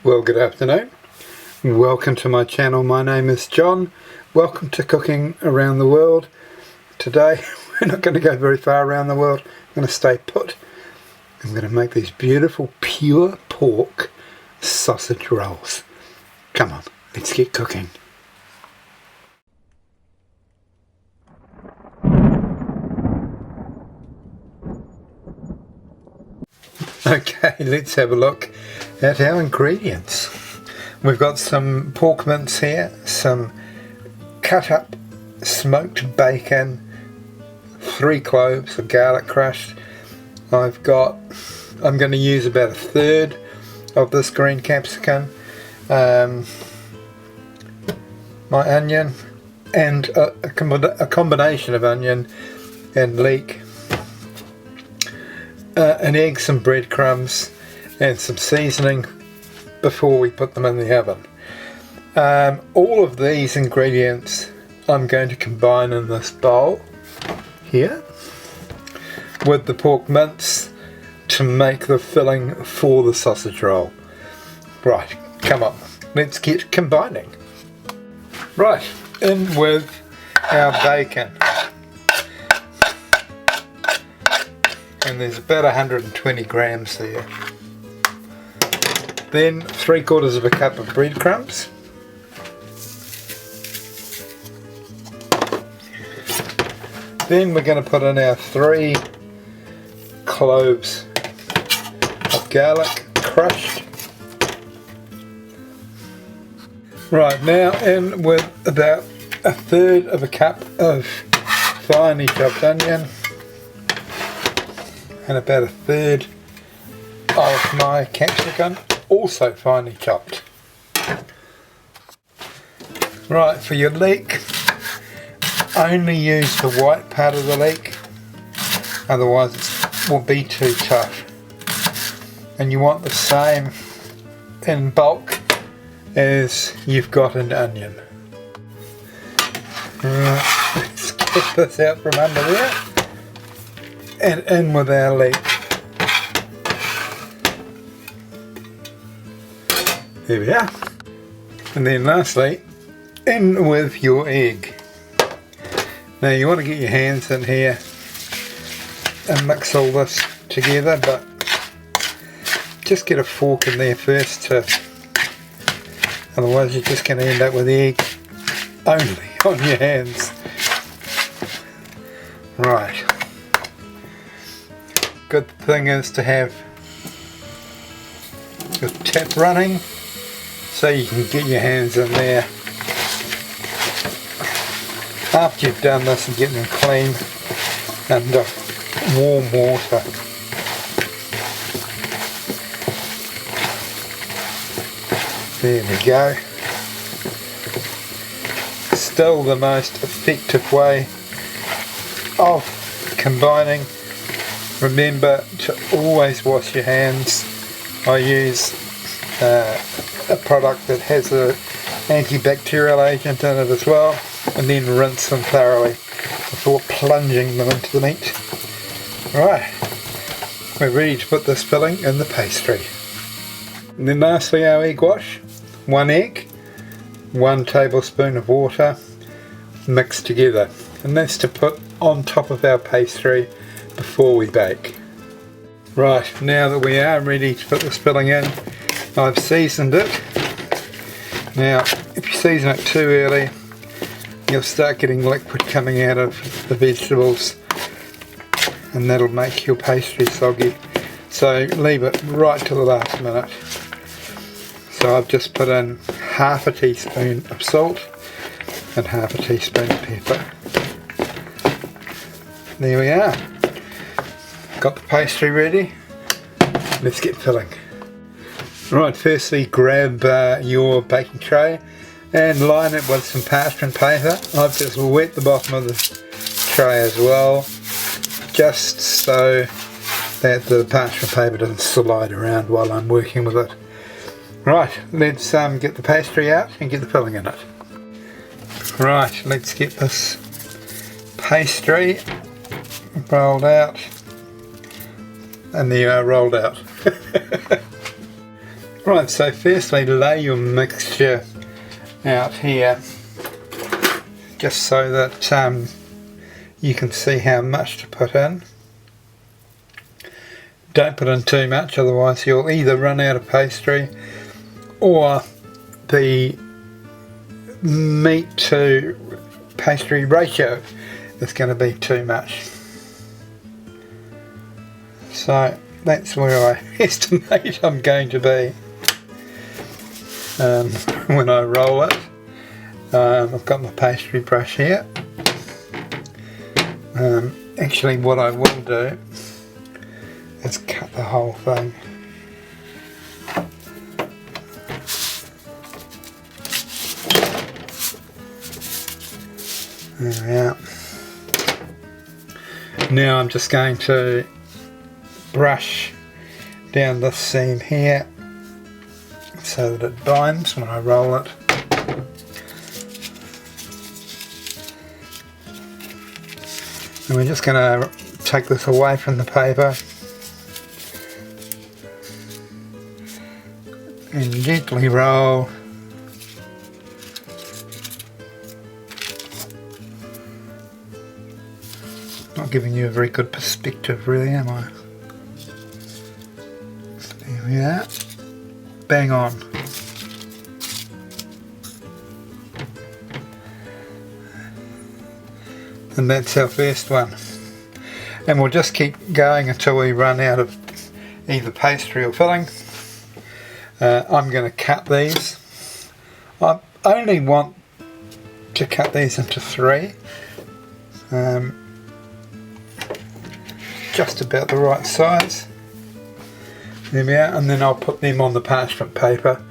Well, good afternoon. Welcome to my channel. My name is John. Welcome to Cooking Around the World. Today we're not going to go very far around the world. I'm going to stay put. I'm going to make these beautiful pure pork sausage rolls. Come on, let's get cooking. Okay, let's have a look at our ingredients. We've got some pork mince here, some cut up smoked bacon, 3 cloves of garlic crushed. I'm going to use about 1/3 of this green capsicum, my onion, and a combination of onion and leek, an egg, some breadcrumbs, and some seasoning before we put them in the oven. All of these ingredients I'm going to combine in this bowl here with the pork mince to make the filling for the sausage roll. Right, come on, let's get combining. Right, in with our bacon. And there's about 120 grams there. Then 3/4 of a cup of breadcrumbs. Then we're going to put in our 3 cloves of garlic crushed. Right, now in with about 1/3 of a cup of finely chopped onion and about 1/3 of my capsicum, also finely chopped. Right, for your leek, only use the white part of the leek, otherwise it will be too tough. And you want the same in bulk as you've got an onion. Right, let's get this out from under there and in with our leek. There we are. And then lastly, in with your egg. Now you want to get your hands in here and mix all this together, but just get a fork in there first, otherwise you're just going to end up with egg only on your hands. Right. Good thing is to have your tap running so you can get your hands in there after you've done this and get them clean under warm water. There we go. Still the most effective way of combining. Remember to always wash your hands. I use a product that has an antibacterial agent in it as well, and then rinse them thoroughly before plunging them into the meat. Right, we're ready to put this filling in the pastry. And then lastly, our egg wash. 1 egg, 1 tablespoon of water mixed together, and that's to put on top of our pastry before we bake. Right, now that we are ready to put this filling in, I've seasoned it. Now if you season it too early, you'll start getting liquid coming out of the vegetables and that'll make your pastry soggy, so leave it right till the last minute. So I've just put in 1/2 teaspoon of salt and 1/2 teaspoon of pepper. There we are. Got the pastry ready. Let's get filling. Right, firstly grab your baking tray and line it with some parchment paper. I've just wet the bottom of the tray as well, just so that the parchment paper doesn't slide around while I'm working with it. Right, let's get the pastry out and get the filling in it. Right, let's get this pastry rolled out, and there you are, rolled out. Right, so firstly lay your mixture out here just so that you can see how much to put in. Don't put in too much, otherwise you'll either run out of pastry or the meat to pastry ratio is going to be too much. So that's where I estimate I'm going to be when I roll it. I've got my pastry brush here. Actually what I will do is cut the whole thing. There we are. Now I'm just going to brush down this seam here so that it binds when I roll it. And we're just going to take this away from the paper and gently roll. Not giving you a very good perspective really, am I? There we are. Bang on. And that's our first one. And we'll just keep going until we run out of either pastry or filling. I'm going to cut these. I only want to cut these into 3. Just about the right size. There we are, and then I'll put them on the parchment paper.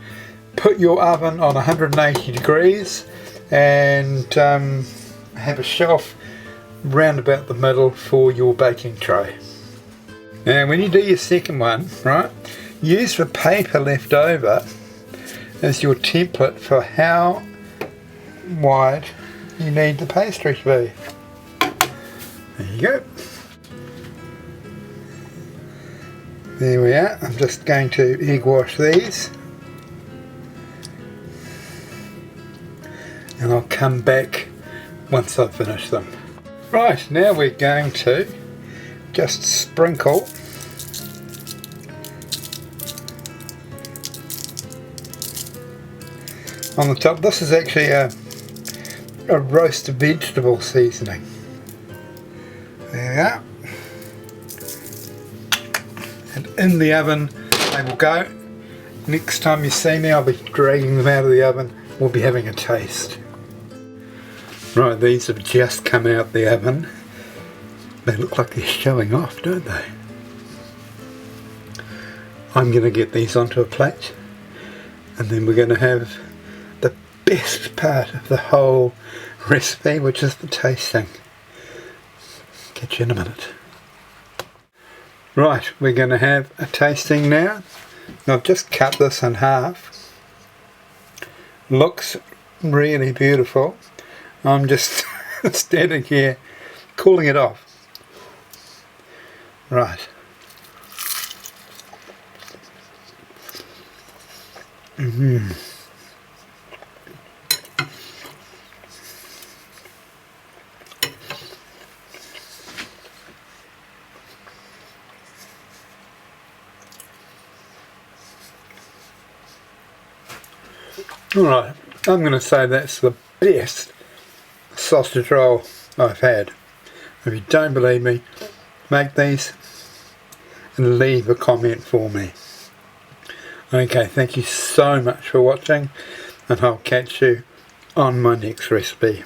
Put your oven on 180 degrees and have a shelf round about the middle for your baking tray. Now when you do your second one, right, use the paper left over as your template for how wide you need the pastry to be. There you go. There we are. I'm just going to egg wash these and I'll come back once I've finished them. Right, now we're going to just sprinkle on the top. This is actually a roast vegetable seasoning. There we are. And in the oven they will go. Next time you see me I'll be dragging them out of the oven. We'll be having a taste. Right, these have just come out the oven. They look like they're showing off, don't they? I'm going to get these onto a plate and then we're going to have the best part of the whole recipe, which is the tasting. Catch you in a minute. Right, we're going to have a tasting now. I've just cut this in half. Looks really beautiful. I'm just standing here cooling it off. Right. Alright, I'm going to say that's the best sausage roll I've had. If you don't believe me, make these and leave a comment for me. Okay, thank you so much for watching and I'll catch you on my next recipe.